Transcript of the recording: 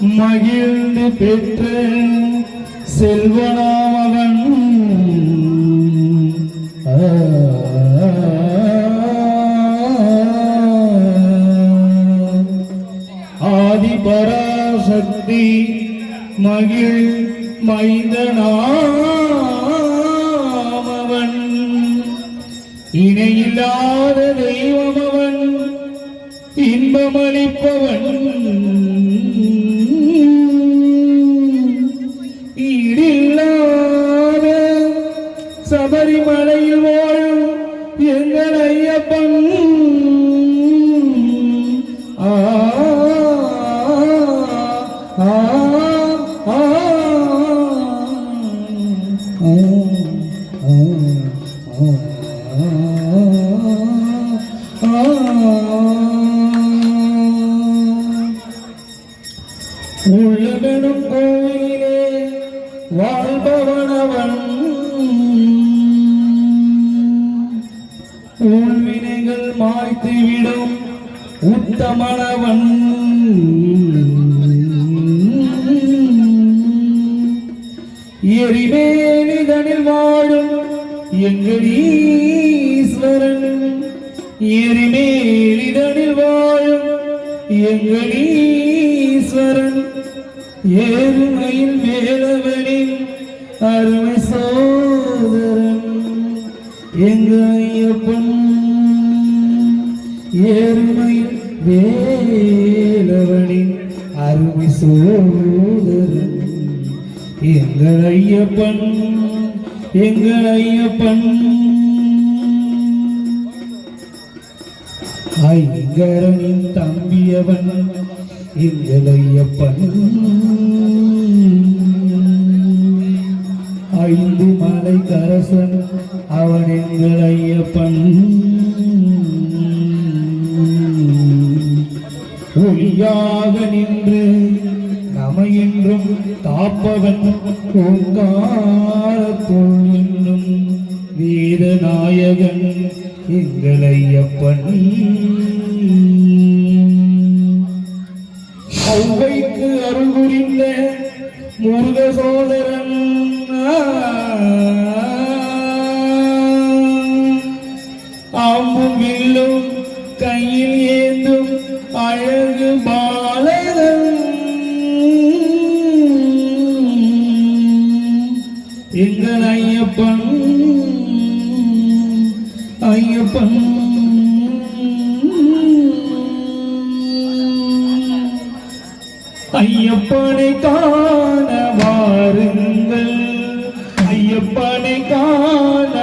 மகிழ்ந்து பெற்ற செல்வனாமவன் ஆதி பராசக்தி மகிழ் மைந்தனாமவன் இணையில்லாத தெய்வமவன் இன்பமளிப்பவன் ஈடில்லாத சபரிமலையில் வாழும் எங்கள் ஐயப்பன் உள்ளமெனும் கோயிலே வாழ்பவனவன் உள்வினைகள் மாய்த்துவிடும் உத்தமனவன் எரிமேலிதனில் வாழும் எங்கள் ஈஸ்வரன் எரிமேலிதனில் வாழும் எங்கள் ஈஸ்வரன் ஏறுமையில் வேலவனின் அருமை சோதரன் எங்கள் ஐயப்பன் ஏறுமையில் வேலவனின் அருமை சோதரன் எங்கள் ஐயப்பன் எங்கள் ஐயப்பன் ஐங்கரனின் தம்பியவன் எங்கள் ஐயப்பன் ஐந்து மலை கரசன் அவன் எங்கள் ஐயப்பன் ஒளியாக நின்று நமையென்றும் காப்பவன் ஓங்காரத்துள் என்னும் வீரநாயகன் எங்கள் ஐயப்பன் ஔவைக்கு அருள் புரிந்த முருக சோதரன் ஆம்பும் வில்லும் கையில் ஏந்தும் அழகு பாலகன் எங்கள் ஐயப்பன் ஐயப்பன் ஐயப்பனை காண வாருங்கள் ஐயப்பனை காண